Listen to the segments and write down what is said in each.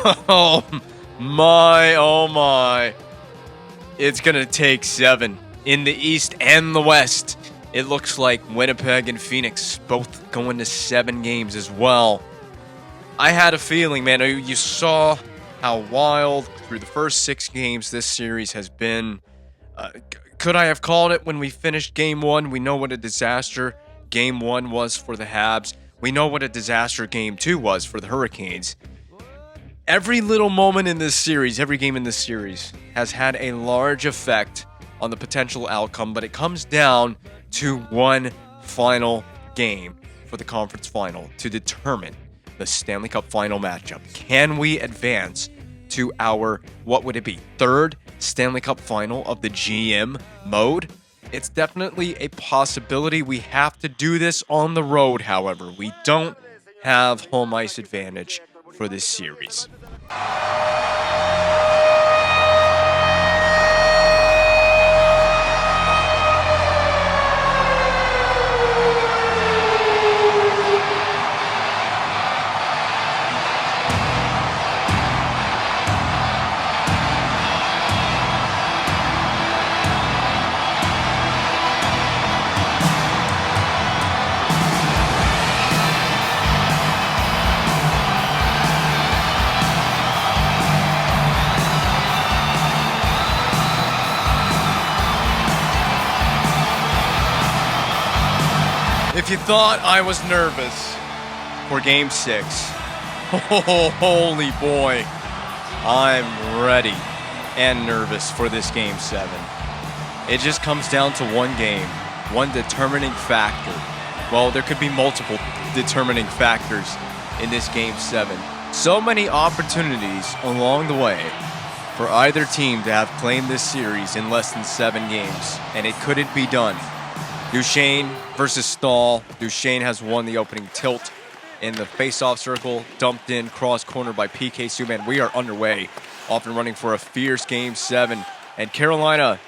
Oh my, oh my. It's going to take 7 in the East and the West. It looks like Winnipeg and Phoenix both going to 7 games as well. I had a feeling, man. You saw how wild through the first 6 games this series has been. Could I have called it when we finished Game 1? We know what a disaster Game 1 was for the Habs. We know what a disaster Game 2 was for the Hurricanes. Every little moment in this series, every game in this series, has had a large effect on the potential outcome, but it comes down to one final game for the conference final to determine the Stanley Cup final matchup. Can we advance to our, what would it be, 3rd Stanley Cup final of the GM mode? It's definitely a possibility. We have to do this on the road, however. We don't have home ice advantage for this series. If you thought I was nervous for Game 6, oh, holy boy, I'm ready and nervous for this Game 7. It just comes down to one game, one determining factor. Well, there could be multiple determining factors in this Game 7. So many opportunities along the way for either team to have claimed this series in less than 7 games, and it couldn't be done. Duchesne versus Stahl. Duchesne has won the opening tilt in the face-off circle, dumped in cross corner by PK Subban. We are underway, off and running for a fierce Game 7. And Carolina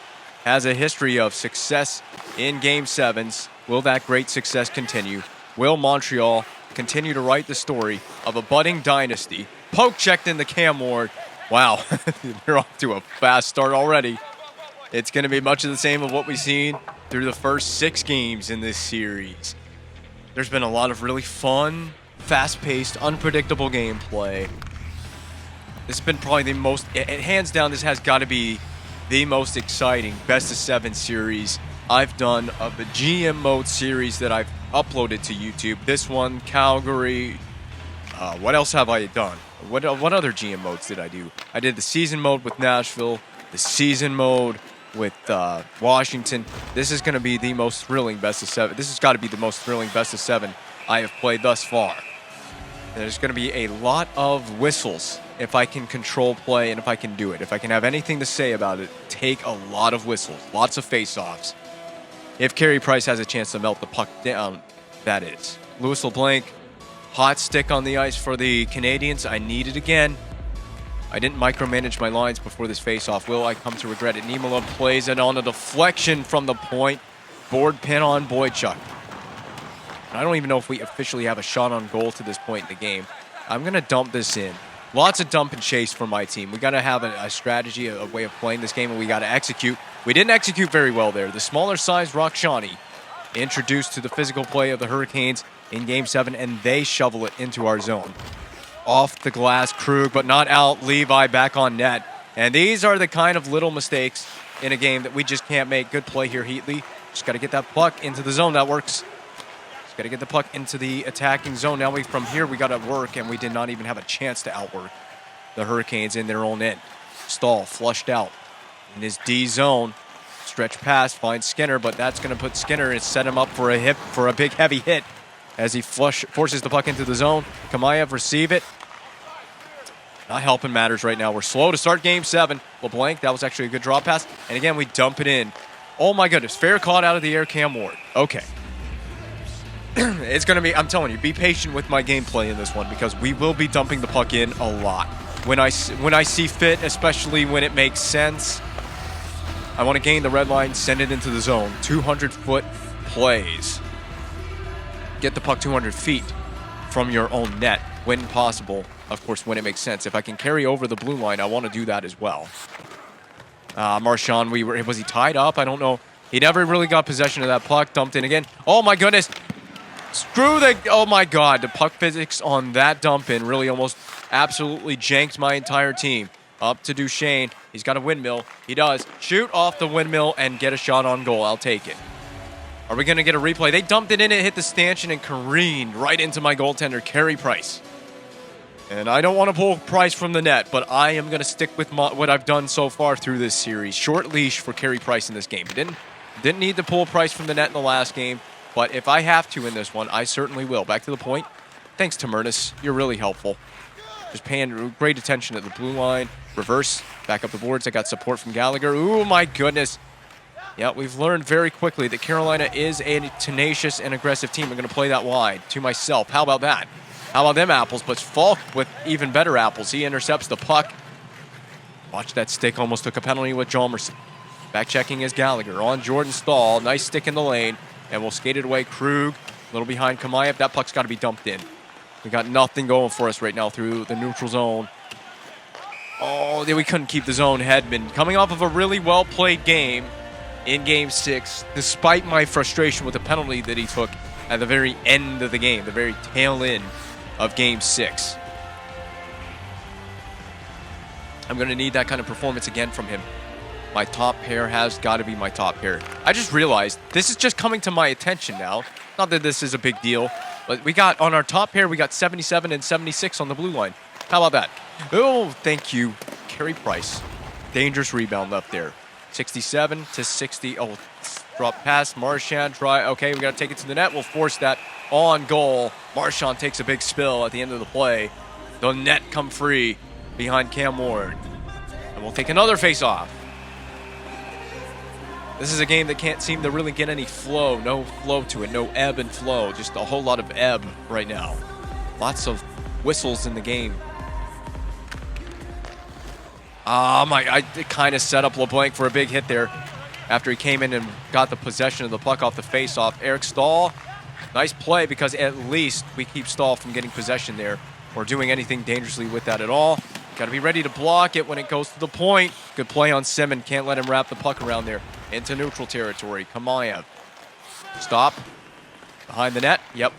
has a history of success in Game 7s. Will that great success continue? Will Montreal continue to write the story of a budding dynasty? Poke checked in the Cam Ward. Wow, they're off to a fast start already. It's going to be much of the same of what we've seen through the first 6 games in this series. There's been a lot of really fun, fast-paced, unpredictable gameplay. This has been probably the most, hands down, this has got to be the most exciting best-of-7 series I've done of the GM mode series that I've uploaded to YouTube. This one, Calgary. What else have I done? What other GM modes did I do? I did the season mode with Nashville, the season mode with Washington. This is going to be the most thrilling best-of-7. This has got to be the most thrilling best-of-7 I have played thus far. There's going to be a lot of whistles if I can control play and if I can do it. If I can have anything to say about it, take a lot of whistles, lots of face-offs. If Carey Price has a chance to melt the puck down, that is. Louis LeBlanc, hot stick on the ice for the Canadiens. I need it again. I didn't micromanage my lines before this face-off. Will I come to regret it? Niemela plays it on a deflection from the point. Board pin on Boychuk. I don't even know if we officially have a shot on goal to this point in the game. I'm going to dump this in. Lots of dump and chase for my team. We got to have a strategy, a way of playing this game, and we got to execute. We didn't execute very well there. The smaller size Rakshani introduced to the physical play of the Hurricanes in Game 7, and they shovel it into our zone. Off the glass, Krug, but not out. Levi back on net. And these are the kind of little mistakes in a game that we just can't make. Good play here, Heatley. Just got to get that puck into the zone. That works. Just got to get the puck into the attacking zone. Now from here, we got to work, and we did not even have a chance to outwork the Hurricanes in their own end. Stahl flushed out in his D zone. Stretch pass, finds Skinner, but that's going to put Skinner and set him up for a big heavy hit as he forces the puck into the zone. Kamayev receive it. Not helping matters right now. We're slow to start Game 7. LeBlanc, that was actually a good draw pass. And again, we dump it in. Oh my goodness, fair caught out of the air, Cam Ward. Okay. It's going to be, I'm telling you, be patient with my gameplay in this one because we will be dumping the puck in a lot. When I see fit, especially when it makes sense, I want to gain the red line, send it into the zone. 200-foot plays. Get the puck 200 feet from your own net when possible. of course, when it makes sense. If I can carry over the blue line, I want to do that as well. Marchand, was he tied up? I don't know. He never really got possession of that puck. Dumped in again. Oh, my goodness. Oh, my God. The puck physics on that dump in really almost absolutely janked my entire team. Up to Duchesne. He's got a windmill. He does. Shoot off the windmill and get a shot on goal. I'll take it. Are we going to get a replay? They dumped it in, it hit the stanchion and careened right into my goaltender, Carey Price. And I don't want to pull Price from the net, but I am going to stick with what I've done so far through this series. Short leash for Carey Price in this game. Didn't need to pull Price from the net in the last game, but if I have to in this one, I certainly will. Back to the point. Thanks, Tamernis. You're really helpful. Just paying great attention at the blue line. Reverse, back up the boards. I got support from Gallagher. Ooh, my goodness. Yeah, we've learned very quickly that Carolina is a tenacious and aggressive team. I'm going to play that wide to myself. How about that? How about them apples? But Falk with even better apples. He intercepts the puck. Watch that stick. Almost took a penalty with Jalmerson. Back checking is Gallagher on Jordan Stahl. Nice stick in the lane. And we'll skate it away. Krug, a little behind Kamayev. That puck's got to be dumped in. We got nothing going for us right now through the neutral zone. Oh, we couldn't keep the zone. Hedman coming off of a really well-played game in Game 6, despite my frustration with the penalty that he took at the very end of the game, the very tail end of Game 6. I'm going to need that kind of performance again from him. My top pair has got to be my top pair. I just realized this is just coming to my attention now. Not that this is a big deal, but we got on our top pair, we got 77 and 76 on the blue line. How about that? Oh, thank you, Carey Price. Dangerous rebound up there. 67 to 60. Oh, drop pass. Marchand try. Okay, we got to take it to the net. We'll force that on goal. Marchand takes a big spill at the end of the play. The net come free behind Cam Ward. And we'll take another face-off. This is a game that can't seem to really get any flow. No flow to it. No ebb and flow. Just a whole lot of ebb right now. Lots of whistles in the game. I kind of set up LeBlanc for a big hit there after he came in and got the possession of the puck off the face-off. Eric Stahl, nice play because at least we keep Stahl from getting possession there or doing anything dangerously with that at all. Got to be ready to block it when it goes to the point. Good play on Simon. Can't let him wrap the puck around there into neutral territory. Kamayev. Stop. Behind the net. Yep.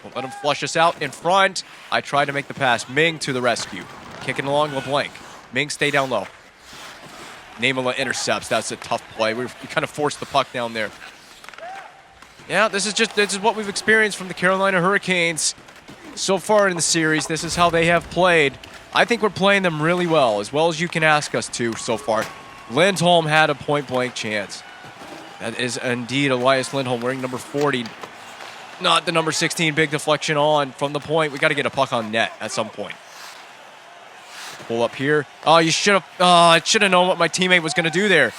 Won't let him flush us out in front. I tried to make the pass. Ming to the rescue. Kicking along LeBlanc. Ming, stay down low. Namela intercepts. That's a tough play. We kind of forced the puck down there. Yeah, this is what we've experienced from the Carolina Hurricanes so far in the series. This is how they have played. I think we're playing them really well as you can ask us to so far. Lindholm had a point-blank chance. That is indeed Elias Lindholm wearing number 40. Not the number 16. Big deflection on from the point. We got to get a puck on net at some point. Pull up here. Oh, you should have. I should have known what my teammate was going to do there.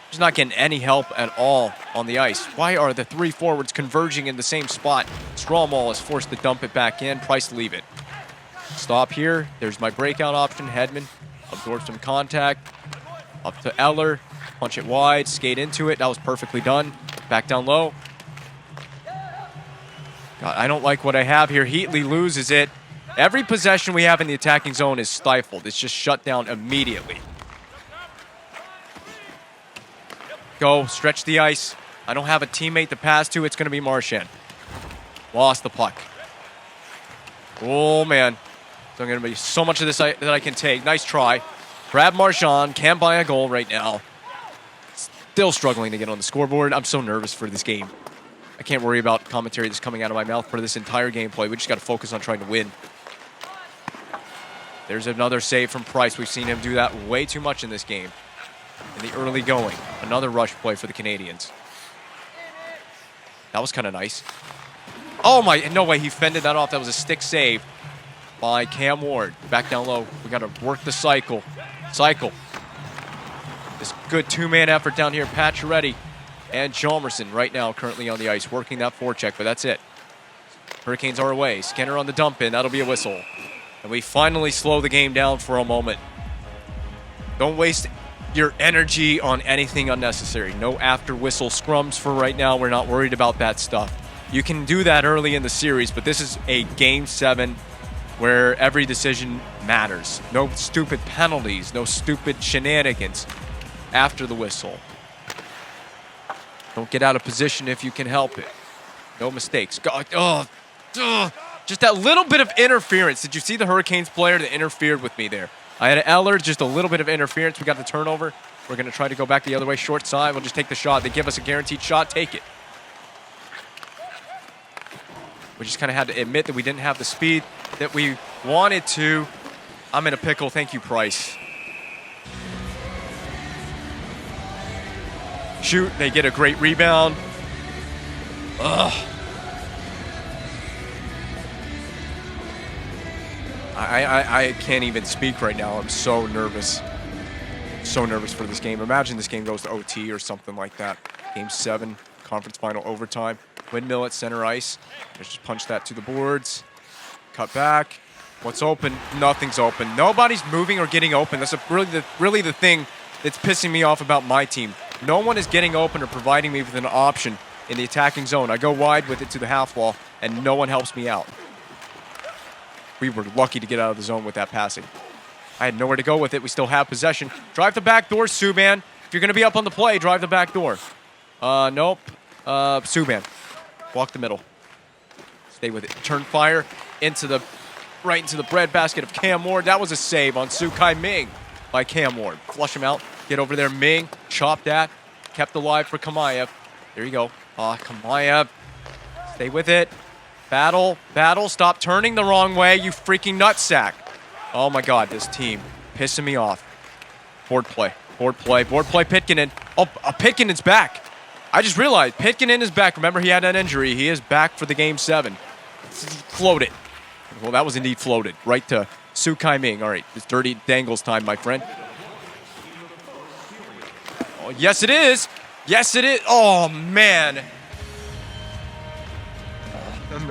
Just not getting any help at all on the ice. Why are the three forwards converging in the same spot? Strawmall is forced to dump it back in. Price to leave it. Stop here. There's my breakout option. Hedman absorbs some contact. Up to Eller. Punch it wide. Skate into it. That was perfectly done. Back down low. God, I don't like what I have here. Heatley loses it. Every possession we have in the attacking zone is stifled. It's just shut down immediately. Go. Stretch the ice. I don't have a teammate to pass to. It's going to be Marchand. Lost the puck. Oh, man. There's going to be so much of this that I can take. Nice try. Grab Marchand. Can't buy a goal right now. Still struggling to get on the scoreboard. I'm so nervous for this game. I can't worry about commentary that's coming out of my mouth for this entire gameplay. We just got to focus on trying to win. There's another save from Price. We've seen him do that way too much in this game. In the early going. Another rush play for the Canadiens. That was kind of nice. Oh, my. No way. He fended that off. That was a stick save by Cam Ward. Back down low. We got to work the cycle. This good two-man effort down here. Pacioretty and Jalmerson right now currently on the ice working that forecheck, but that's it. Hurricanes are away. Skinner on the dump in. That'll be a whistle. And we finally slow the game down for a moment. Don't waste your energy on anything unnecessary. No after whistle scrums for right now. We're not worried about that stuff. You can do that early in the series, but this is a Game 7 where every decision matters. No stupid penalties, no stupid shenanigans after the whistle. Don't get out of position if you can help it. No mistakes. Just that little bit of interference. Did you see the Hurricanes player that interfered with me there? I had an Eller, just a little bit of interference. We got the turnover. We're going to try to go back the other way, short side. We'll just take the shot. They give us a guaranteed shot. Take it. We just kind of had to admit that we didn't have the speed that we wanted to. I'm in a pickle. Thank you, Price. Shoot. They get a great rebound. Ugh. I can't even speak right now. I'm so nervous. So nervous for this game. Imagine this game goes to OT or something like that. Game 7, conference final overtime. Windmill at center ice. Let's just punch that to the boards. Cut back. What's open? Nothing's open. Nobody's moving or getting open. That's really the thing that's pissing me off about my team. No one is getting open or providing me with an option in the attacking zone. I go wide with it to the half wall, and no one helps me out. We were lucky to get out of the zone with that passing. I had nowhere to go with it. We still have possession. Drive the back door, Subban. If you're going to be up on the play, drive the back door. Nope. Subban. Walk the middle. Stay with it. Turn fire right into the breadbasket of Cam Ward. That was a save on Sukai Ming by Cam Ward. Flush him out. Get over there, Ming. Chop that. Kept alive for Kamayev. There you go. Kamayev. Stay with it. Battle. Stop turning the wrong way, you freaking nutsack. Oh my God, this team pissing me off. Board play, Pitkinen. Oh, Pitkinen's back. I just realized Pitkinen is back. Remember, he had an injury. He is back for the Game 7. Floated. Well, that was indeed floated. Right to Sukai Ming. All right, it's dirty dangles time, my friend. Oh, yes, it is. Yes, it is. Oh, man.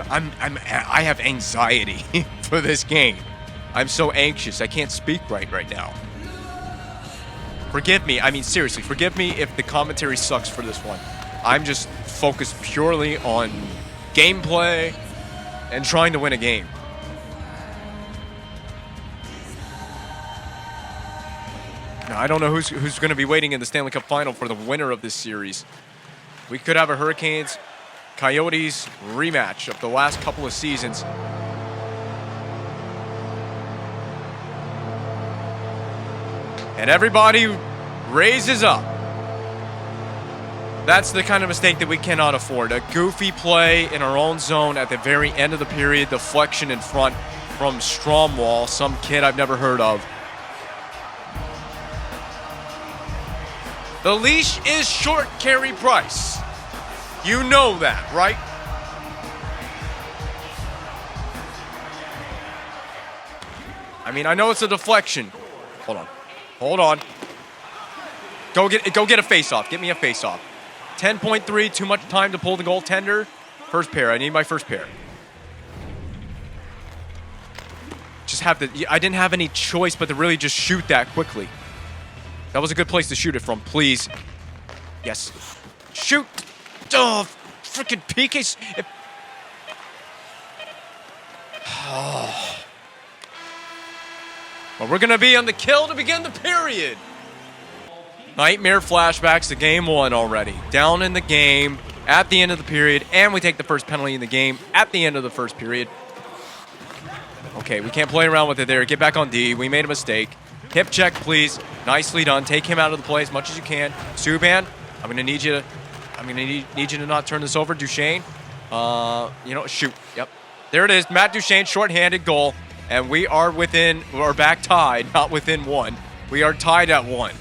I have anxiety for this game. I'm so anxious. I can't speak right now. Forgive me. I mean, seriously, forgive me if the commentary sucks for this one. I'm just focused purely on gameplay and trying to win a game. Now, I don't know who's going to be waiting in the Stanley Cup Final for the winner of this series. We could have a Hurricanes Coyotes rematch of the last couple of seasons. And everybody raises up. That's the kind of mistake that we cannot afford. A goofy play in our own zone at the very end of the period. Deflection in front from Stromwall, some kid I've never heard of. The leash is short, Carey Price. You know that, right? I mean, I know it's a deflection. Hold on. Go get a face-off. Get me a face-off. 10.3, too much time to pull the goaltender. First pair. I need my first pair. I didn't have any choice but to really just shoot that quickly. That was a good place to shoot it from, please. Yes. Shoot! Oh, freaking PK. Well, we're going to be on the kill to begin the period. Nightmare flashbacks to Game 1 already. Down in the game at the end of the period, and we take the first penalty in the game at the end of the first period. Okay, we can't play around with it there. Get back on D. We made a mistake. Hip check, please. Nicely done. Take him out of the play as much as you can. Subban, I'm going to need you to not turn this over. Duchesne, shoot. Yep. There it is. Matt Duchesne, shorthanded goal. And we are back tied, not within one. We are tied at 1.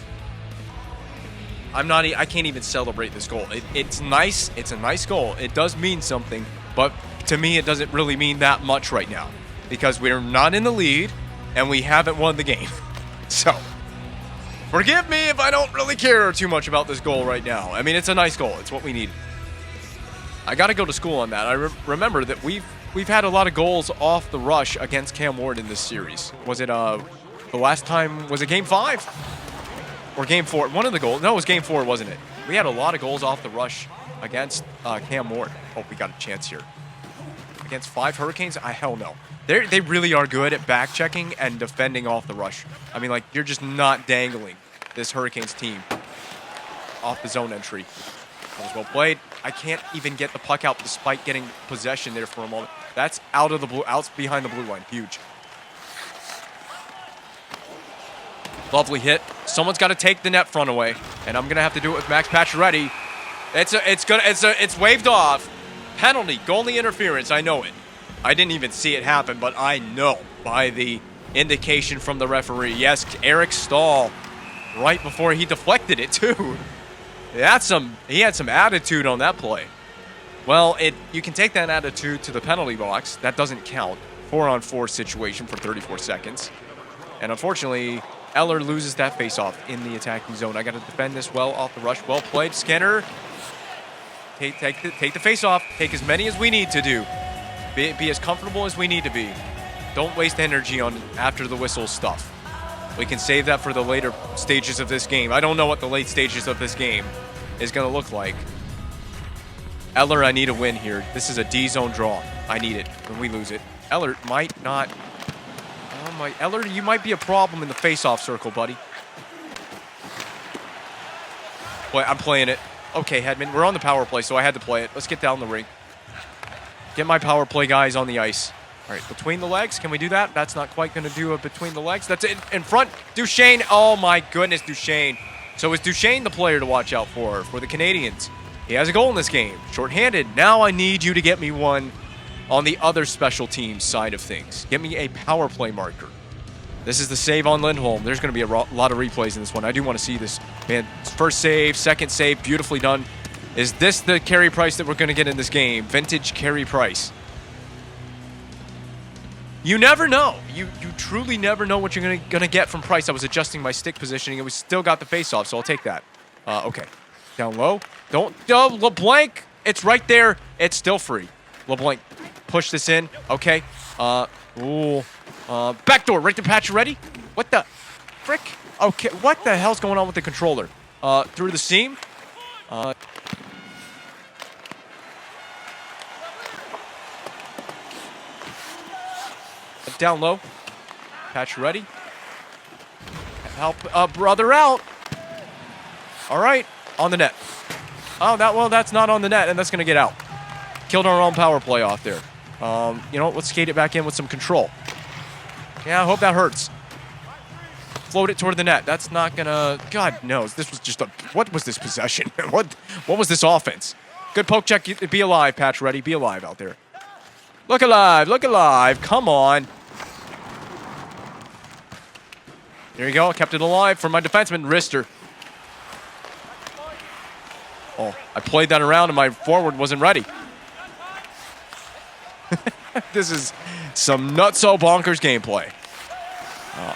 I can't even celebrate this goal. It's nice. It's a nice goal. It does mean something, but to me, it doesn't really mean that much right now because we're not in the lead and we haven't won the game. So, forgive me if I don't really care too much about this goal right now. I mean, it's a nice goal. It's what we need. I got to go to school on that. I remember that we've had a lot of goals off the rush against Cam Ward in this series. Was it the last time? Was it Game 5 or Game 4? One of the goals. No, it was Game 4, wasn't it? We had a lot of goals off the rush against Cam Ward. Oh, we got a chance here. against 5 Hurricanes? Hell no. They really are good at back checking and defending off the rush. I mean, like, you're just not dangling this Hurricanes team off the zone entry. That was well played. I can't even get the puck out despite getting possession there for a moment. That's out behind the blue line. Huge. Lovely hit. Someone's got to take the net front away, and I'm gonna have to do it with Max Pacioretty. It's waved off. Penalty, goalie interference. I know it. I didn't even see it happen, but I know by the indication from the referee. Yes, Eric Stahl, right before he deflected it too. He had some attitude on that play. Well, you can take that attitude to the penalty box. That doesn't count. 4-on-4 situation for 34 seconds, and unfortunately, Eller loses that faceoff in the attacking zone. I got to defend this well off the rush. Well played, Skinner. Take the faceoff. Take as many as we need to do. Be as comfortable as we need to be. Don't waste energy on after the whistle stuff. We can save that for the later stages of this game. I don't know what the late stages of this game is going to look like. Eller, I need a win here. This is a D-zone draw. I need it, and we lose it. Eller might not... Oh my, Eller, you might be a problem in the face-off circle, buddy. Boy, I'm playing it. Okay, Hedman, we're on the power play, so I had to play it. Let's get down the ring. Get my power play guys on the ice. All right, between the legs, can we do that? That's not quite going to do a between the legs. That's it, in front. Duchesne, oh my goodness, Duchesne. So is Duchesne the player to watch out for the Canadiens? He has a goal in this game, shorthanded. Now I need you to get me one on the other special teams side of things. Get me a power play marker. This is the save on Lindholm. There's going to be a lot of replays in this one. I do want to see this. Man, first save, second save, beautifully done. Is this the Carey Price that we're going to get in this game? Vintage Carey Price. You never know. You truly never know what you're going to get from Price. I was adjusting my stick positioning, and we still got the face-off, so I'll take that. Okay. Down low. LeBlanc. It's right there. It's still free. LeBlanc. Push this in. Okay. Backdoor right to Pacioretty. What the frick? Okay. What the hell's going on with the controller? Through the seam. Down low. Pacioretty. Help a brother out. All right. On the net. Oh, that's not on the net, and that's going to get out. Killed our own power play off there. You know what? Let's skate it back in with some control. Yeah, I hope that hurts. Float it toward the net. That's not going to... God knows. This was just a... What was this possession? What was this offense? Good poke check. Be alive, Pacioretty. Be alive out there. Look alive. Look alive. Come on. There you go. I kept it alive for my defenseman, Rister. Oh, I played that around and my forward wasn't ready. This is some nutso bonkers gameplay.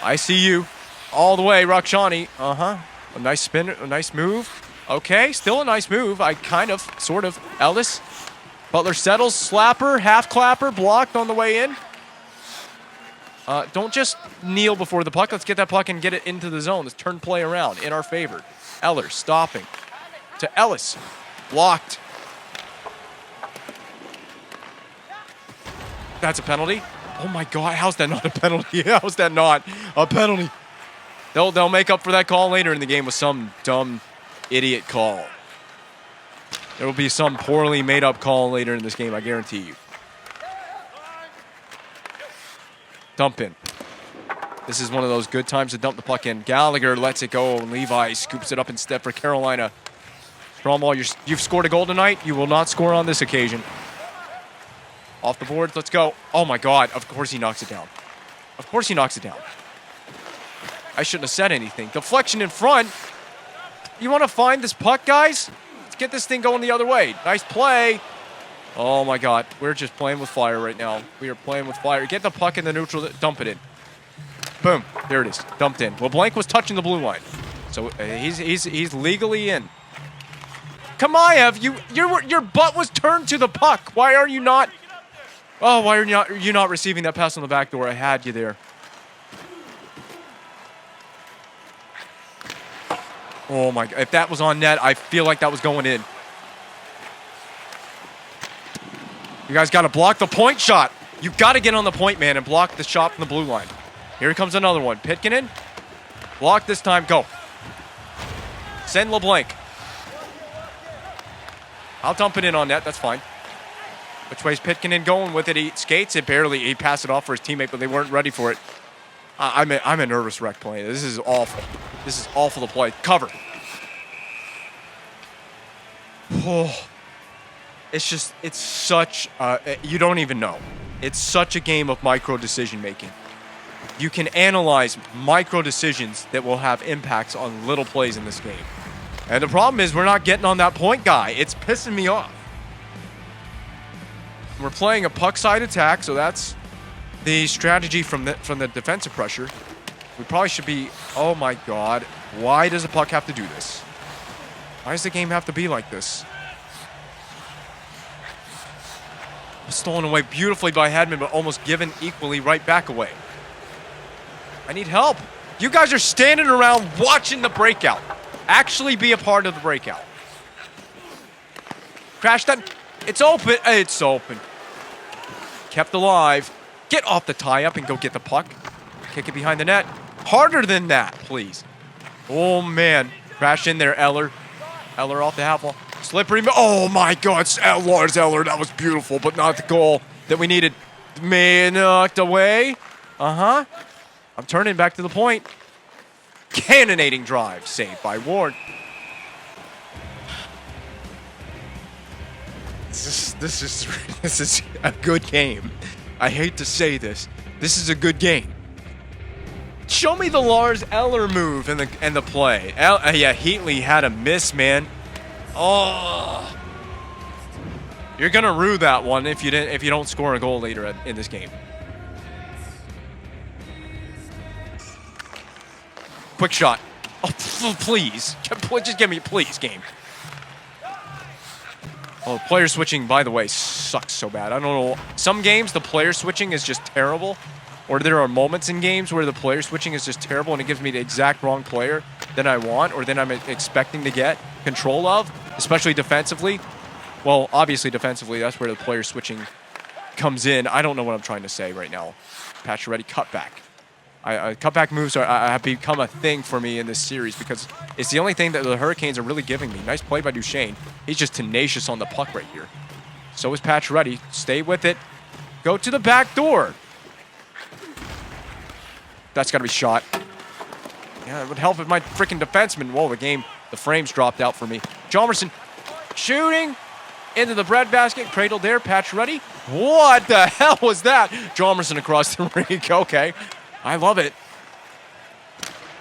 I see you all the way, Rakshani. A nice spin, a nice move. Okay, still a nice move. Sort of. Ellis. Butler settles, slapper, half clapper, blocked on the way in. Don't just kneel before the puck. Let's get that puck and get it into the zone. Let's turn play around in our favor. Eller stopping to Ellis. Blocked. That's a penalty. Oh my God, how's that not a penalty? How's that not a penalty? They'll make up for that call later in the game with some dumb idiot call. There will be some poorly made up call later in this game, I guarantee you. Dump in. This is one of those good times to dump the puck in. Gallagher lets it go, and Levi scoops it up instead for Carolina. Stromwall, you've scored a goal tonight. You will not score on this occasion. Off the board, let's go. Oh my God, of course he knocks it down. Of course he knocks it down. I shouldn't have said anything. Deflection in front. You want to find this puck, guys? Let's get this thing going the other way. Nice play. Oh my God, we're just playing with fire right now. We are playing with fire. Get the puck in the neutral, dump it in. Boom, there it is, dumped in. Well, Blank was touching the blue line, so he's legally in. Kamayev, your butt was turned to the puck. Why are you not? Oh, why are you not receiving that pass on the back door? I had you there. Oh my God, if that was on net, I feel like that was going in. You guys got to block the point shot. You got to get on the point, man, and block the shot from the blue line. Here comes another one. Pitkin. Block this time. Go. Send LeBlanc. I'll dump it in on net. That's fine. Which way's Pitkin going with it? He skates it barely. He passed it off for his teammate, but they weren't ready for it. I'm a nervous wreck playing. This is awful. This is awful to play. Cover. Oh. It's such, you don't even know. It's such a game of micro decision making. You can analyze micro decisions that will have impacts on little plays in this game. And the problem is we're not getting on that point guy. It's pissing me off. We're playing a puck side attack, so that's the strategy from the defensive pressure. We probably should be, oh my God. Why does the puck have to do this? Why does the game have to be like this? Stolen away beautifully by Hedman, but almost given equally right back away. I need help. You guys are standing around watching the breakout. Actually be a part of the breakout. Crash that. It's open. It's open. Kept alive. Get off the tie-up and go get the puck. Kick it behind the net. Harder than that, please. Oh, man. Crash in there, Eller. Eller off the half wall. Slippery. Oh, my God. Lars Eller. That was beautiful, but not the goal that we needed. Man, knocked away. Uh-huh. I'm turning back to the point. Cannonading drive. Saved by Ward. This is a good game. I hate to say this. This is a good game. Show me the Lars Eller move and the play. Yeah, Heatley had a miss, man. Oh, you're gonna rue that one if you don't score a goal later in this game. Quick shot. Oh, please, just give me, please, game. Oh, player switching, by the way, sucks so bad. I don't know. Some games the player switching is just terrible, or there are moments in games where the player switching is just terrible and it gives me the exact wrong player that I want or that I'm expecting to get control of, especially defensively. Well, obviously defensively, that's where the player switching comes in. I don't know what I'm trying to say right now. Pacioretty cutback. Cutback moves have become a thing for me in this series because it's the only thing that the Hurricanes are really giving me. Nice play by Duchesne. He's just tenacious on the puck right here. So is Pacioretty. Stay with it. Go to the back door. That's got to be shot. Yeah, it would help if my freaking defenseman. Whoa, the frames dropped out for me. Jomerson shooting into the breadbasket. Cradled there. Pacioretty. What the hell was that? Jomerson across the rink. Okay. I love it.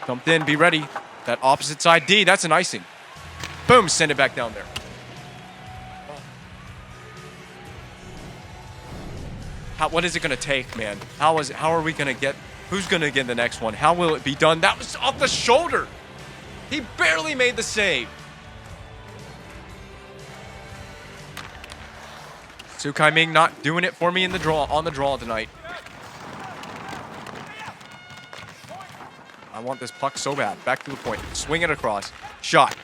Dumped in. Be ready. That opposite side D. That's an icing. Boom. Send it back down there. What is it going to take, man? How are we going to get... Who's going to get the next one? How will it be done? That was off the shoulder. He barely made the save. Sukai Ming not doing it for me on the draw tonight. I want this puck so bad. Back to the point. Swing it across. Shot.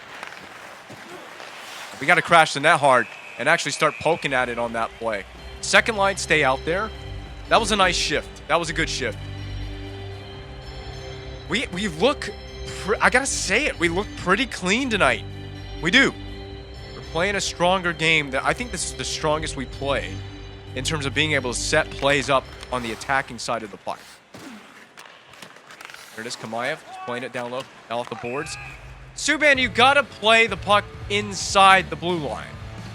We got to crash the net hard and actually start poking at it on that play. Second line, stay out there. That was a nice shift. That was a good shift. We look, I gotta say it, we look pretty clean tonight. We do. We're playing a stronger game. I think this is the strongest we played in terms of being able to set plays up on the attacking side of the puck. There it is, Kamayev, just playing it down low, now off the boards. Subban, you gotta play the puck inside the blue line.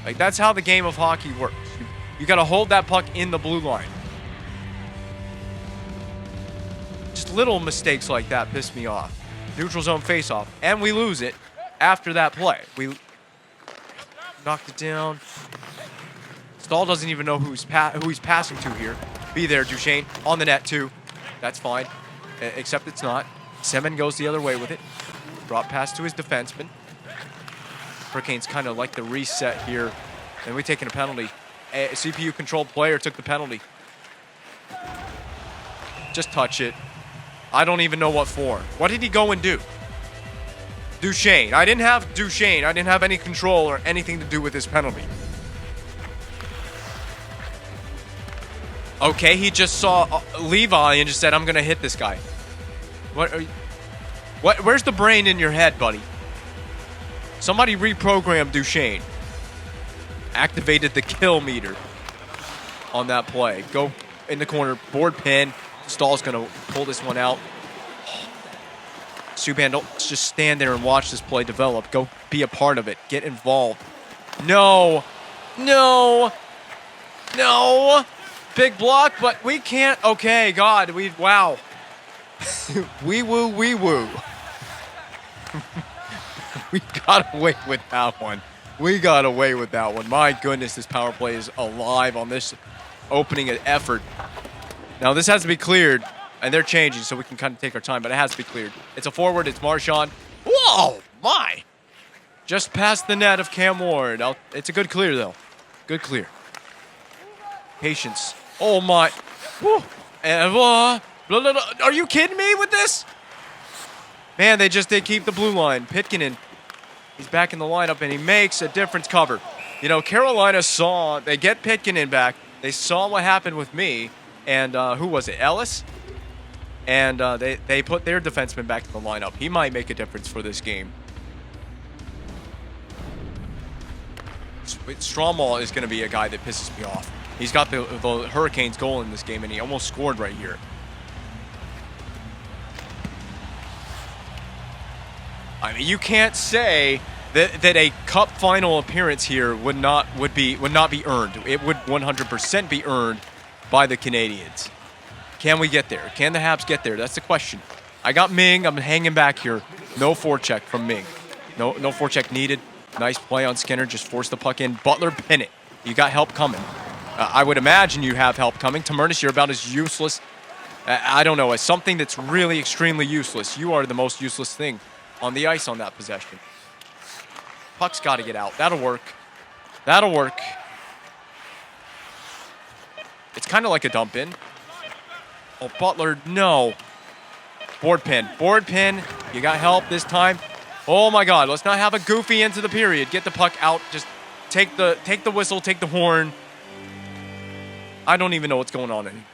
Like, that's how the game of hockey works. You gotta hold that puck in the blue line. Just little mistakes like that piss me off. Neutral zone face-off, and we lose it after that play. We knocked it down. Stahl doesn't even know who he's passing to here. Be there, Duchesne, on the net too. That's fine, except it's not. Semen goes the other way with it. Drop pass to his defenseman. Hurricanes kind of like the reset here, and we're taking a penalty. A CPU-controlled player took the penalty. Just touch it. I don't even know what for. What did he go and do? Duchesne. I didn't have Duchesne. I didn't have any control or anything to do with this penalty. Okay, he just saw Levi and just said, I'm going to hit this guy. What are you, where's the brain in your head, buddy? Somebody reprogrammed Duchesne. Activated the kill meter on that play. Go in the corner, board pin. Stahl's going to pull this one out. Subban, don't just stand there and watch this play develop. Go be a part of it. Get involved. No. No. No. Big block, but we can't. Okay, God, wow. We woo. We got away with that one. We got away with that one. My goodness, this power play is alive on this opening effort. Now, this has to be cleared, and they're changing, so we can kind of take our time, but it has to be cleared. It's a forward. It's Marchand. Whoa, my. Just past the net of Cam Ward. It's a good clear, though. Good clear. Patience. Oh, my. Woo. And, are you kidding me with this? Man, they keep the blue line. Pitkanen, he's back in the lineup, and he makes a difference cover. You know, Carolina saw, they get Pitkanen back. They saw what happened with me, and who was it, Ellis? And they put their defenseman back in the lineup. He might make a difference for this game. Stromwall is going to be a guy that pisses me off. He's got the Hurricanes goal in this game, and he almost scored right here. I mean, you can't say that a cup final appearance here would not be earned. It would 100% be earned by the Canadiens. Can we get there? Can the Habs get there? That's the question. I got Ming. I'm hanging back here. No forecheck from Ming. No forecheck needed. Nice play on Skinner. Just force the puck in. Butler, pin it. You got help coming. I would imagine you have help coming. Tamernis, you're about as useless. I don't know. As something that's really extremely useless. You are the most useless thing on the ice on that possession. Puck's got to get out. That'll work. That'll work. It's kind of like a dump in. Oh, Butler, no. Board pin. Board pin. You got help this time. Oh, my God. Let's not have a goofy into the period. Get the puck out. Just take the whistle, take the horn. I don't even know what's going on anymore.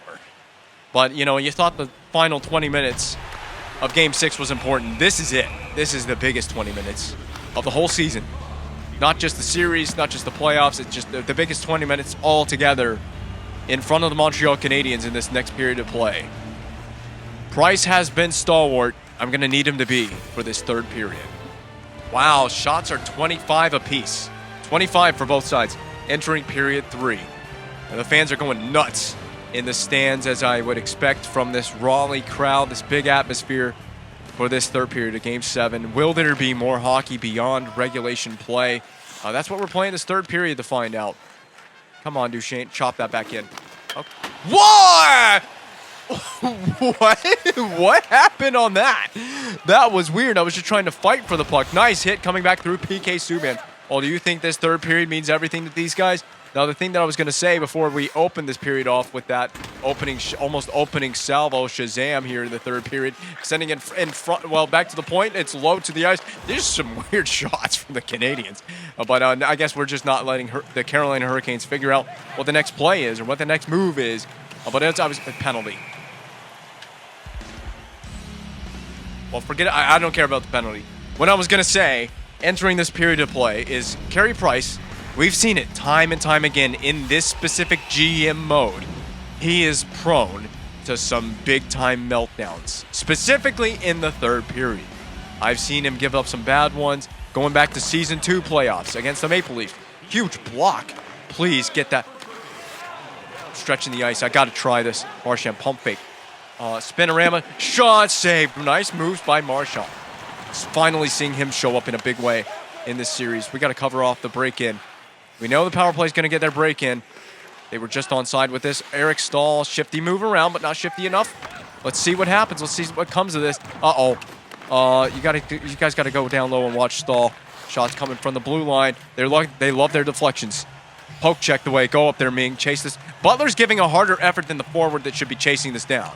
But, you know, you thought the final 20 minutes of Game 6 was important. This is it. This is the biggest 20 minutes of the whole season. Not just the series, not just the playoffs. It's just the biggest 20 minutes all together in front of the Montreal Canadiens in this next period of play. Price has been stalwart. I'm going to need him to be for this third period. Wow, shots are 25 apiece. 25 for both sides entering period 3. And the fans are going nuts in the stands, as I would expect from this Raleigh crowd, this big atmosphere for this third period of Game 7. Will there be more hockey beyond regulation play? That's what we're playing this third period to find out. Come on, Duchesne. Chop that back in. Okay. What? What happened on that? That was weird. I was just trying to fight for the puck. Nice hit coming back through PK Subban. Oh, do you think this third period means everything to these guys? Now, the thing that I was going to say before we open this period off with that almost opening salvo Shazam here in the third period, sending it in front, well, back to the point, it's low to the ice. There's some weird shots from the Canadiens. But I guess we're just not letting the Carolina Hurricanes figure out what the next play is or what the next move is. But it's obviously a penalty. Well, forget it. I don't care about the penalty. What I was going to say, entering this period of play, is Carey Price. We've seen it time and time again in this specific GM mode. He is prone to some big-time meltdowns, specifically in the third period. I've seen him give up some bad ones, going back to Season 2 playoffs against the Maple Leafs. Huge block. Please get that. Stretching the ice. I got to try this. Marchand pump fake. Spinorama. Shot saved. Nice moves by Marchand. Finally seeing him show up in a big way in this series. We got to cover off the break-in. We know the power play is going to get their break in. They were just onside with this. Eric Stahl, shifty move around, but not shifty enough. Let's see what happens. Let's see what comes of this. Uh-oh. You guys got to go down low and watch Stahl. Shots coming from the blue line. They love their deflections. Poke check the way. Go up there, Ming. Chase this. Butler's giving a harder effort than the forward that should be chasing this down.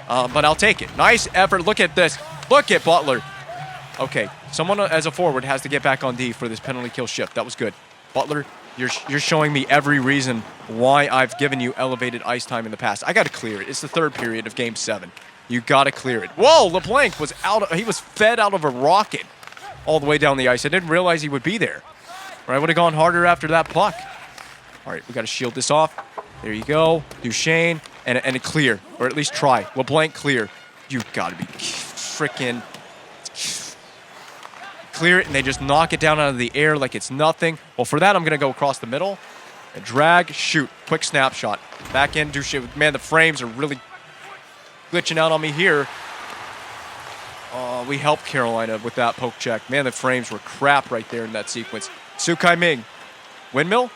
But I'll take it. Nice effort. Look at this. Look at Butler. Okay, someone as a forward has to get back on D for this penalty kill shift. That was good. Butler You're showing me every reason why I've given you elevated ice time in the past. I got to clear it. It's the third period of Game 7. You got to clear it. Whoa, LeBlanc was he was fed out of a rocket all the way down the ice. I didn't realize he would be there. Or I would have gone harder after that puck. All right, we got to shield this off. There you go. Duchesne, and a clear, or at least try. LeBlanc clear. You got to be freaking clear it, and they just knock it down out of the air like it's nothing. Well, for that, I'm going to go across the middle and drag, shoot. Quick snapshot. Back in, Duchesne. Man, the frames are really glitching out on me here. We helped Carolina with that poke check. Man, the frames were crap right there in that sequence. Sukai Ming. Windmill?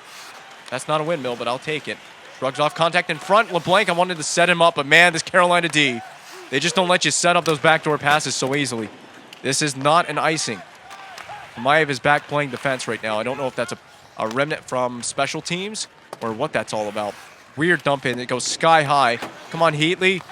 That's not a windmill, but I'll take it. Shrugs off contact in front. LeBlanc, I wanted to set him up, but man, this Carolina D, they just don't let you set up those backdoor passes so easily. This is not an icing. Maiev is back playing defense right now. I don't know if that's a remnant from special teams or what that's all about. Weird dump in. It goes sky high. Come on, Heatley.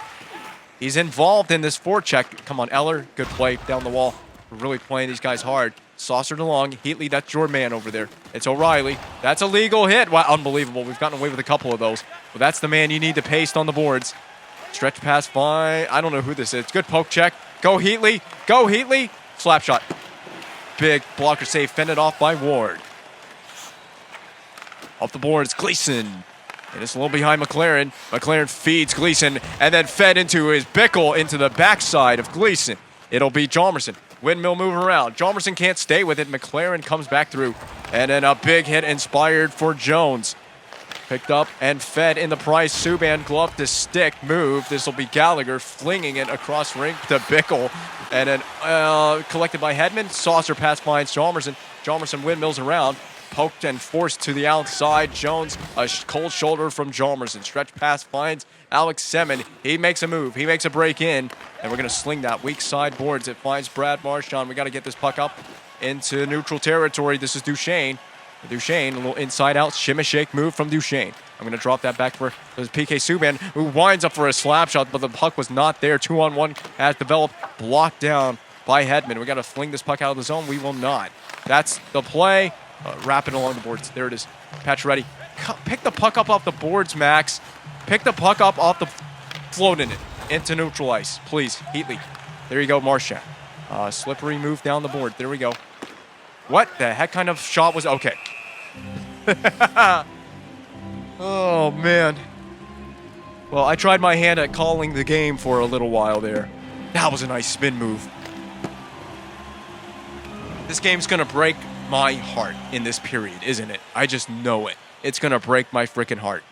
He's involved in this forecheck. Come on, Eller. Good play down the wall. We're really playing these guys hard. Saucered along. Heatley, that's your man over there. It's O'Reilly. That's a legal hit. Wow, unbelievable. We've gotten away with a couple of those. But that's the man you need to paste on the boards. Stretch pass fine. I don't know who this is. Good poke check. Go Heatley. Go Heatley. Slap shot. Big blocker save. Fended off by Ward. Off the boards, Gleason. And it's a little behind McLaren. McLaren feeds Gleason and then fed into his Bickle into the backside of Gleason. It'll be Jalmerson. Windmill move around. Jalmerson can't stay with it. McLaren comes back through. And then a big hit inspired for Jones. Picked up and fed in the Price. Subban glove to stick. Move. This will be Gallagher flinging it across rink to Bickle. And then collected by Hedman. Saucer pass finds Jalmerson. Jalmerson windmills around. Poked and forced to the outside. Jones, a cold shoulder from Jalmerson. Stretch pass finds Alex Semin. He makes a move. He makes a break in. And we're going to sling that weak side boards. It finds Brad Marchand. We got to get this puck up into neutral territory. This is Duchesne. Duchesne, a little inside-out shimmy shake move from Duchesne. I'm going to drop that back for PK Subban, who winds up for a slap shot, but the puck was not there. 2-on-1 has developed. Blocked down by Hedman. We got to fling this puck out of the zone. We will not. That's the play. Wrap it along the boards. There it is. Pacioretty. Pick the puck up off the boards, Max. Pick the puck up off the... Float in it. Into neutral ice. Please. Heatley. There you go, Marchand. Slippery move down the board. There we go. What the heck kind of shot was... Okay. Oh, man. Well, I tried my hand at calling the game for a little while there. That was a nice spin move. This game's going to break my heart in this period, isn't it? I just know it. It's going to break my freaking heart.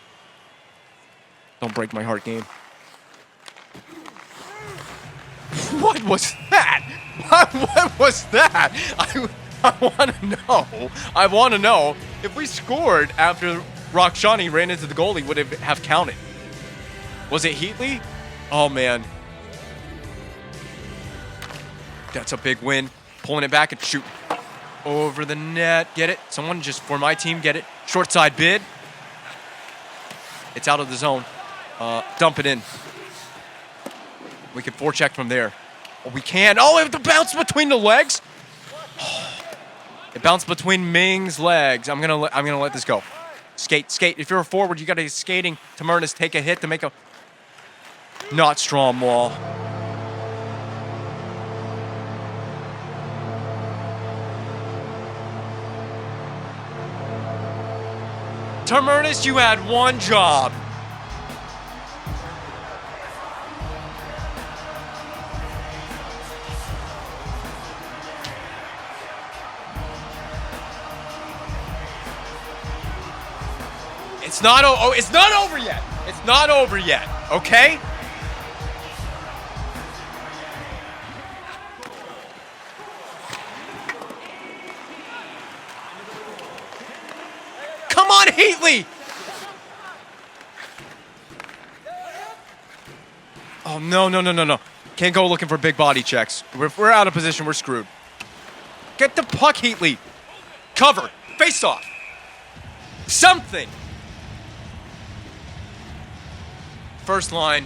Don't break my heart, game. What was that? What was that? I want to know. I want to know if we scored after Rakshani ran into the goalie, would it have counted? Was it Heatley? Oh, man. That's a big win. Pulling it back and shoot. Over the net. Get it? Someone just, for my team, get it. Short side bid. It's out of the zone. Dump it in. We can forecheck from there. Oh, we can. Oh, it bounced between the legs. It bounced between Ming's legs. I'm gonna let this go. Skate. If you're a forward, you got to be skating. Tamernis take a hit to make a not strong wall. Tamernis, you had one job. It's not over yet. It's not over yet. Okay? Come on, Heatley! Oh, no. Can't go looking for big body checks. If we're out of position, we're screwed. Get the puck, Heatley. Cover. Face off. Something. First line.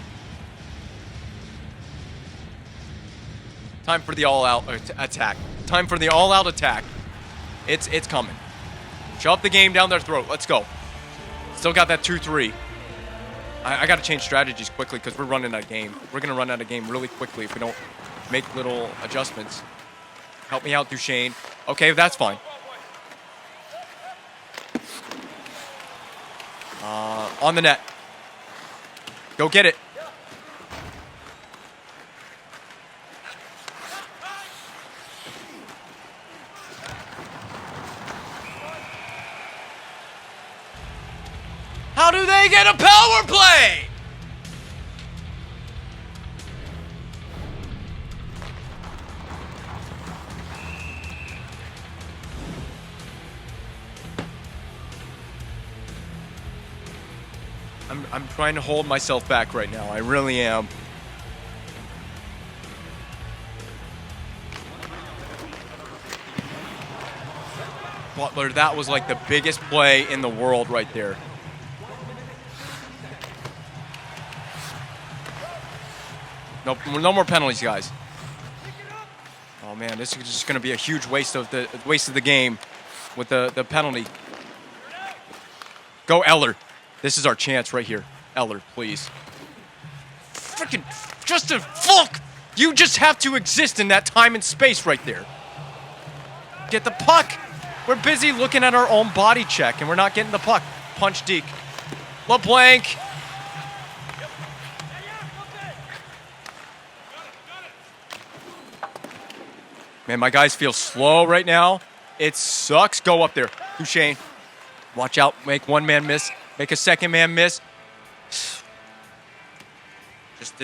Time for the all-out attack. Time for the all-out attack. It's coming. Shove the game down their throat. Let's go. Still got that 2-3. I got to change strategies quickly because we're running out of game. We're going to run out of game really quickly if we don't make little adjustments. Help me out, Duchesne. Okay, that's fine. On the net. Go get it. How do they get a power play? I'm trying to hold myself back right now. I really am. Butler, that was like the biggest play in the world right there. No more penalties, guys. Oh man, this is just going to be a huge waste of the game with the penalty. Go Eller. This is our chance right here. Eller, please. Freaking Justin Falk! You just have to exist in that time and space right there. Get the puck. We're busy looking at our own body check, and we're not getting the puck. Punch Deke. LeBlanc. Man, my guys feel slow right now. It sucks. Go up there. Duchesne. Watch out. Make one man miss. Make a second man miss.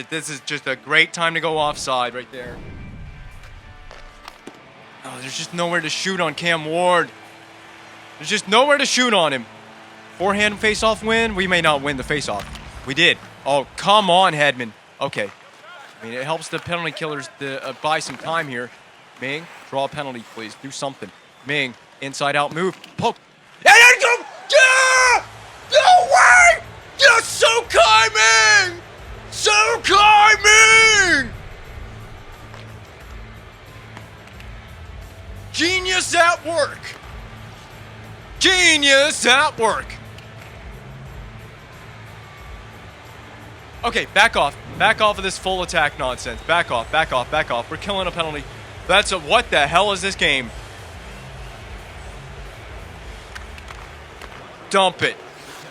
This is just a great time to go offside right there. Oh, there's just nowhere to shoot on Cam Ward. There's just nowhere to shoot on him. Forehand face-off win. We may not win the face-off. We did. Oh, come on, Hedman. Okay. I mean, it helps the penalty killers to buy some time here. Ming, draw a penalty, please. Do something. Ming, inside-out move. Poke. And then go. Yeah! No way! Yeah, Sokai Ming! Sokai Ming! Genius at work. Genius at work. Okay, back off. Back off of this full attack nonsense. Back off, back off, back off. We're killing a penalty. What the hell is this game? Dump it.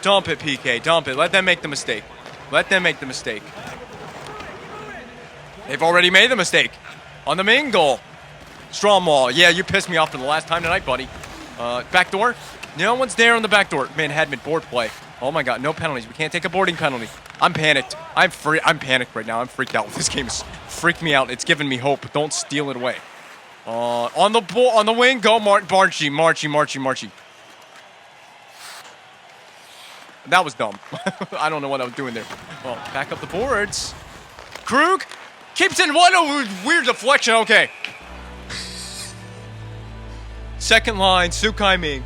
Dump it, PK. Dump it. Let them make the mistake. Let them make the mistake. They've already made the mistake. On the main goal. Strong wall. Yeah, you pissed me off for the last time tonight, buddy. Back door. No one's there on the back door. Man, Hedman, board play. Oh my god, no penalties. We can't take a boarding penalty. I'm panicked. I'm panicked right now. I'm freaked out. This game has freaked me out. It's given me hope. Don't steal it away. On the wing, go Marchie. That was dumb. I don't know what I was doing there. Well, back up the boards. Krug keeps in one. Weird deflection. Okay. Second line, Sukai Ming.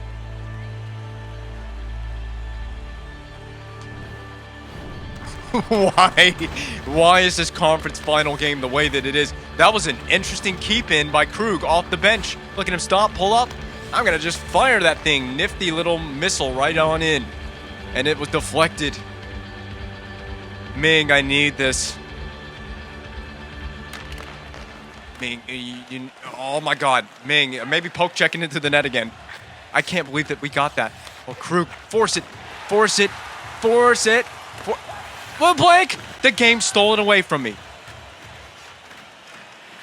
Why is this conference final game the way that it is? That was an interesting keep-in by Krug off the bench. Look at him stop, pull up. I'm going to just fire that thing. Nifty little missile right on in. And it was deflected. Ming, I need this. Ming, oh my god. Ming, maybe poke checking into the net again. I can't believe that we got that. Oh, Krug, force it. Well, Blake, the game stole it away from me.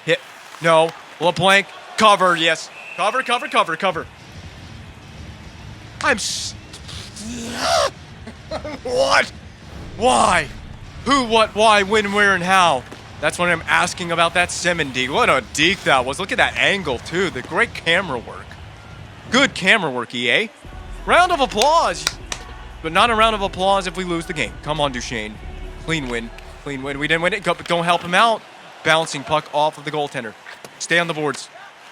Hit. No. LeBlanc. Cover. Yes. Cover. What? Why? Who, what, why, when, where, and how? That's what I'm asking about that Simmon deke. What a deke that was. Look at that angle, too. The great camera work. Good camera work, EA. Round of applause. But not a round of applause if we lose the game. Come on, Duchesne. Clean win. We didn't win it. Don't help him out. Bouncing puck off of the goaltender. Stay on the boards.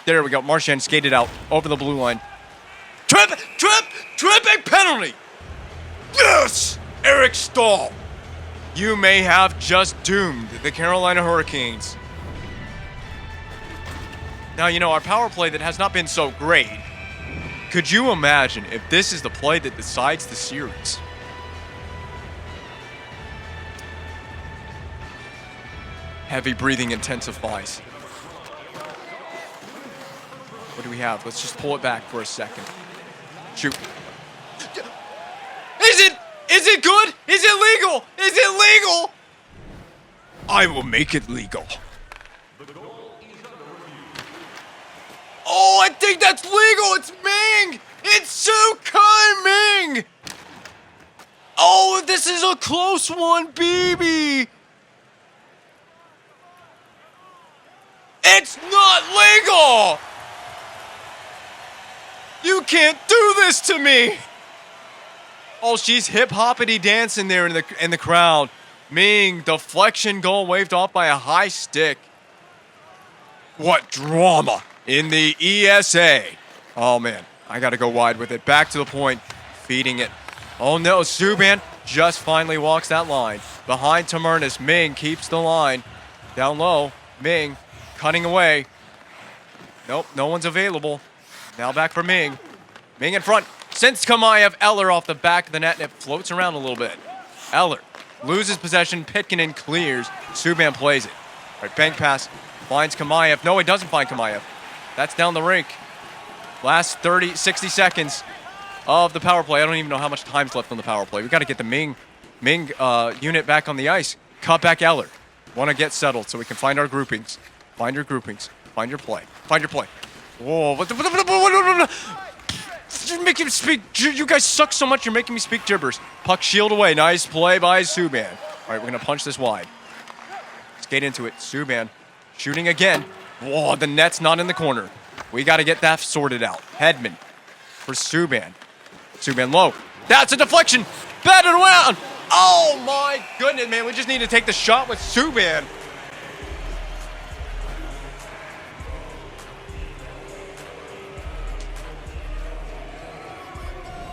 There we go. Marchand skated out over the blue line. Tripping penalty. Yes! Eric Stahl. You may have just doomed the Carolina Hurricanes. Now, you know, our power play that has not been so great Could you imagine if this is the play that decides the series? Heavy breathing intensifies. What do we have? Let's just pull it back for a second. Shoot. Is it good? Is it legal? Is it legal? I will make it legal. Oh, I think that's legal. It's Ming. It's Su Kai Ming. Oh, this is a close one, baby. It's not legal. You can't do this to me. Oh, she's hip-hoppity dancing there in the crowd. Ming, deflection goal waved off by a high stick. What drama in the ESA. Oh, man. I got to go wide with it. Back to the point. Feeding it. Oh, no. Subban just finally walks that line. Behind Tamernis. Ming keeps the line. Down low. Ming cutting away. Nope. No one's available. Now back for Ming. Ming in front. Sends Kamayev Eller off the back of the net, and it floats around a little bit. Eller loses possession. Pitkanen clears. Subban plays it. All right, bank pass. Finds Kamayev. No, he doesn't find Kamayev. That's down the rink. Last 60 seconds of the power play. I don't even know how much time's left on the power play. We got to get the Ming unit back on the ice. Cut back Eller. Want to get settled so we can find our groupings. Find your groupings. Find your play. Find your play. Whoa. You're making me speak. You guys suck so much. You're making me speak gibberish. Puck shield away. Nice play by Subban. All right, we're going to punch this wide. Skate into it. Subban shooting again. Whoa, the net's not in the corner. We got to get that sorted out. Hedman for Subban. Subban low. That's a deflection. Batted around. Oh, my goodness, man. We just need to take the shot with Subban.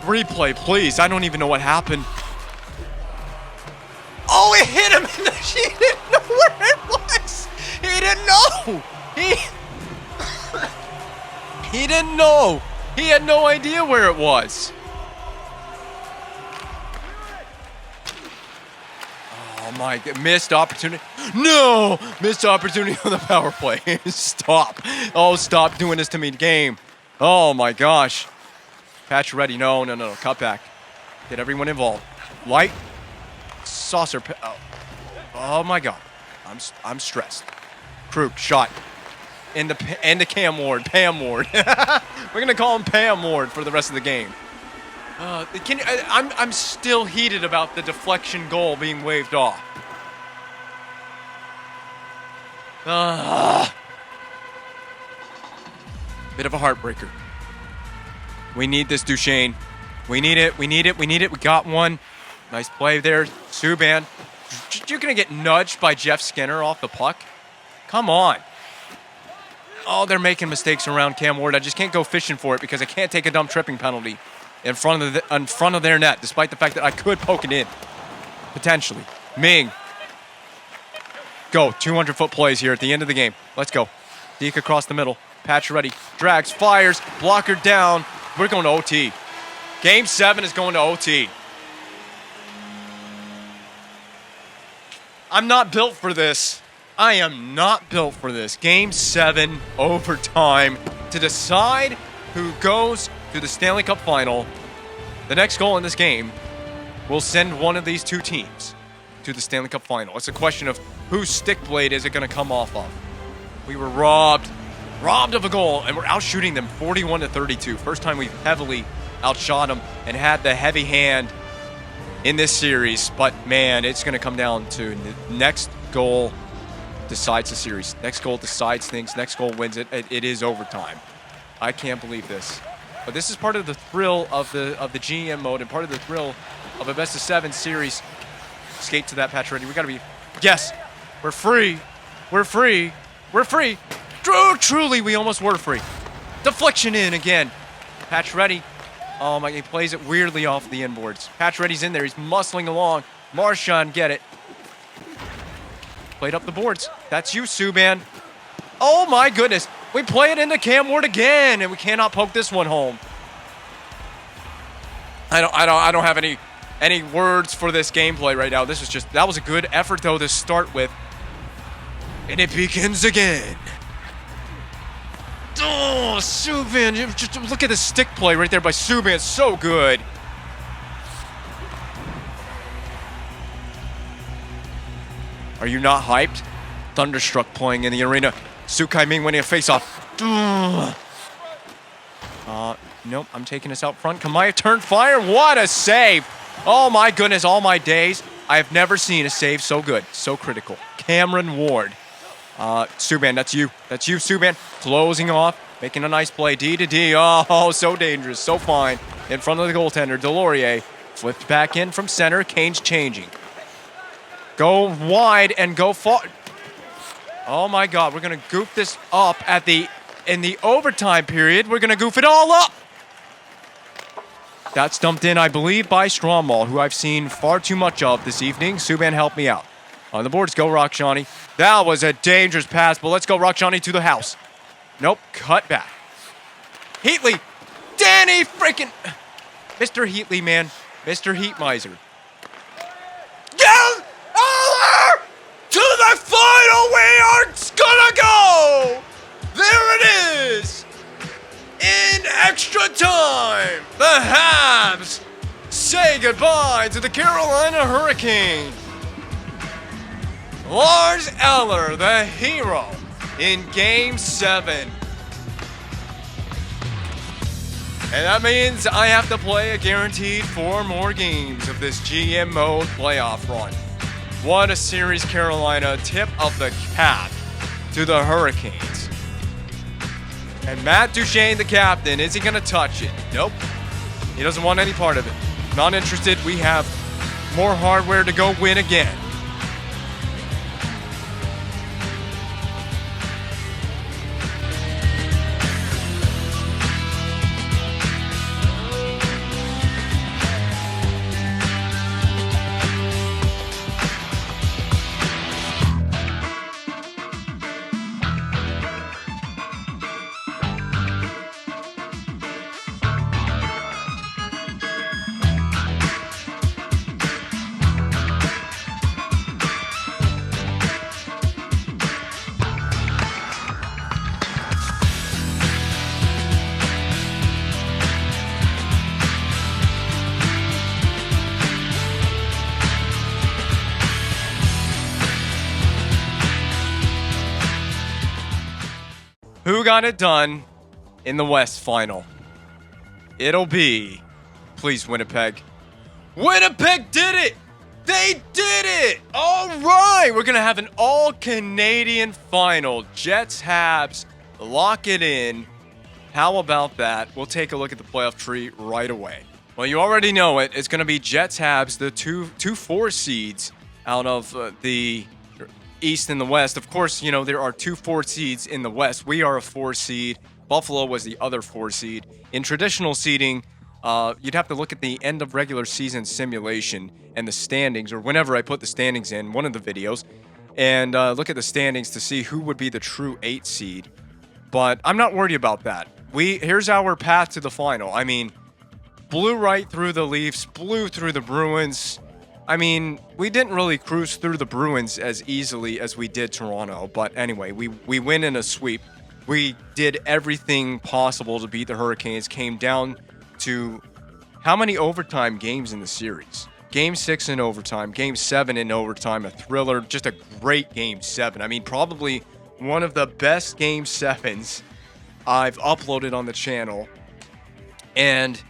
Replay, please. I don't even know what happened. Oh, it hit him. He didn't know where it was. He didn't know. He didn't know. He had no idea where it was. Oh, my God. Missed opportunity. No. Missed opportunity on the power play. Stop. Oh, stop doing this to me, game. Oh, my gosh. Patch ready. No. Cut back. Get everyone involved. Light. Saucer. Oh my God. I'm stressed. Krug shot. And the Cam Ward. Pam Ward. We're gonna call him Pam Ward for the rest of the game. I'm still heated about the deflection goal being waved off. Bit of a heartbreaker. We need this, Duchesne. We need it. We got one. Nice play there. Subban. You're going to get nudged by Jeff Skinner off the puck? Come on. Oh, they're making mistakes around Cam Ward. I just can't go fishing for it because I can't take a dumb tripping penalty in front of their net, despite the fact that I could poke it in. Potentially. Ming. Go. 200-foot plays here at the end of the game. Let's go. Deke across the middle. Patch ready. Drags. Fires. Blocker down. We're going to OT. Game 7 is going to OT. I'm not built for this. I am not built for this. Game 7, overtime, to decide who goes to the Stanley Cup Final. The next goal in this game will send one of these two teams to the Stanley Cup Final. It's a question of whose stick blade is it going to come off of. We were robbed of a goal, and we're outshooting them 41-32. First time we've heavily outshot them and had the heavy hand in this series. But, man, it's going to come down to the next goal decides the series. Next goal decides things. Next goal wins it. It is overtime. I can't believe this. But this is part of the thrill of the GM mode and part of the thrill of a best-of-7 series. Skate to that patch ready. We got to be... Yes, we're free. We're free. We're free. Truly, we almost were free. Deflection in again. Patch ready. Oh my, he plays it weirdly off the inboards. Patch ready's in there. He's muscling along. Marchand, get it. Played up the boards. That's you, Subban. Oh my goodness. We play it into Cam Ward again, and we cannot poke this one home. I don't have any words for this gameplay right now. That was a good effort though to start with. And it begins again. Oh, Subban, just look at the stick play right there by Subban. So good. Are you not hyped? Thunderstruck playing in the arena. Su Kai-Ming winning a faceoff. Nope, I'm taking us out front. Kamaya turned fire. What a save. Oh my goodness, all my days. I have never seen a save so good, so critical. Cameron Ward. Subban, that's you. That's you, Subban. Closing off, making a nice play. D to D. Oh, so dangerous, so fine. In front of the goaltender, Delorier. Flipped back in from center. Kane's changing. Go wide and go far. Oh my God, we're gonna goof this up in the overtime period. We're gonna goof it all up. That's dumped in, I believe, by Stromwall, who I've seen far too much of this evening. Subban, help me out. On the boards, go Rakshani. That was a dangerous pass, but let's go Rakshani to the house. Nope, cut back. Heatley, Danny freaking, Mr. Heatley, man, Mr. Heatmiser. Get over to the final. We are gonna go. There it is. In extra time, the Habs say goodbye to the Carolina Hurricanes. Lars Eller, the hero, in Game 7. And that means I have to play a guaranteed 4 more games of this GM mode playoff run. What a series, Carolina. Tip of the cap to the Hurricanes. And Matt Duchene, the captain, is he going to touch it? Nope. He doesn't want any part of it. Not interested. We have more hardware to go win again. Who got it done in the West final? It'll be, please, Winnipeg. Winnipeg did it! They did it! All right! We're going to have an all-Canadian final. Jets, Habs, lock it in. How about that? We'll take a look at the playoff tree right away. Well, you already know it. It's going to be Jets, Habs, the two 4 seeds out of the East and the West. Of course, you know, there are 2 4 seeds in the West. We are a 4 seed. Buffalo was the other 4 seed. In traditional seeding, you'd have to look at the end of regular season simulation and the standings, or whenever I put the standings in one of the videos, and look at the standings to see who would be the true 8 seed. But I'm not worried about that. Here's our path to the final. I mean, blew right through the Leafs, blew through the Bruins. I mean, we didn't really cruise through the Bruins as easily as we did Toronto. But anyway, we win in a sweep. We did everything possible to beat the Hurricanes. Came down to how many overtime games in the series? Game 6 in overtime, Game 7 in overtime, a thriller, just a great Game 7. I mean, probably one of the best Game 7s I've uploaded on the channel. And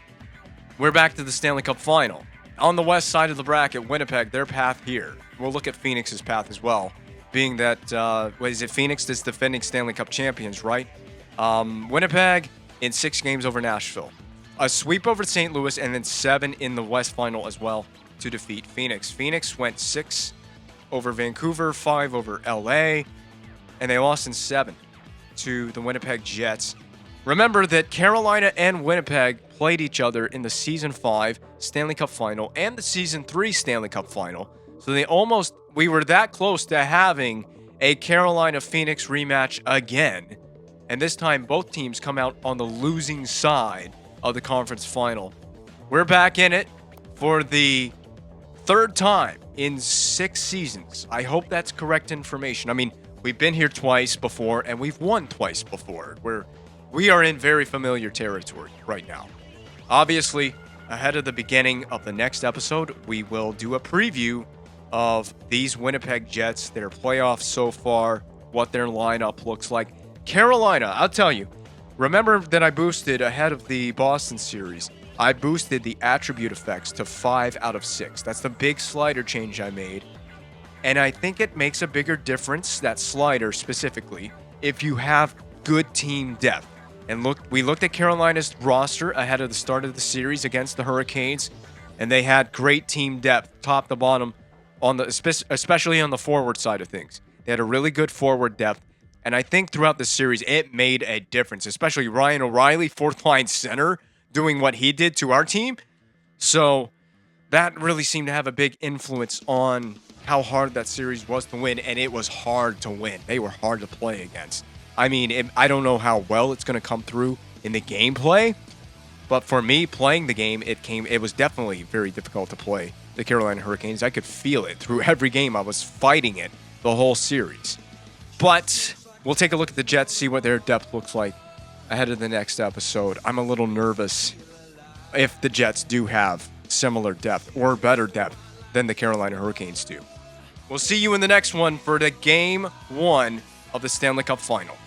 we're back to the Stanley Cup Final. On the west side of the bracket, Winnipeg, their path here. We'll look at Phoenix's path as well, being that, Phoenix that's defending Stanley Cup champions, right? Winnipeg in 6 games over Nashville. A sweep over St. Louis, and then 7 in the West Final as well to defeat Phoenix. Phoenix went 6 over Vancouver, 5 over LA, and they lost in 7 to the Winnipeg Jets. Remember that Carolina and Winnipeg played each other in the Season 5 Stanley Cup Final and the Season 3 Stanley Cup Final. So we were that close to having a Carolina-Phoenix rematch again. And this time, both teams come out on the losing side of the conference final. We're back in it for the third time in 6 seasons. I hope that's correct information. I mean, we've been here twice before, and we've won twice before. We are in very familiar territory right now. Obviously, ahead of the beginning of the next episode, we will do a preview of these Winnipeg Jets, their playoffs so far, what their lineup looks like. Carolina, I'll tell you, remember that I boosted ahead of the Boston series. I boosted the attribute effects to 5 out of 6. That's the big slider change I made. And I think it makes a bigger difference, that slider specifically, if you have good team depth. And we looked at Carolina's roster ahead of the start of the series against the Hurricanes, and they had great team depth, top to bottom, especially on the forward side of things. They had a really good forward depth, and I think throughout the series, it made a difference, especially Ryan O'Reilly, fourth-line center, doing what he did to our team. So that really seemed to have a big influence on how hard that series was to win, and it was hard to win. They were hard to play against. I mean, I don't know how well it's going to come through in the gameplay, but for me, playing the game, it was definitely very difficult to play the Carolina Hurricanes. I could feel it through every game. I was fighting it the whole series. But we'll take a look at the Jets, see what their depth looks like ahead of the next episode. I'm a little nervous if the Jets do have similar depth or better depth than the Carolina Hurricanes do. We'll see you in the next one for the Game 1 of the Stanley Cup Final.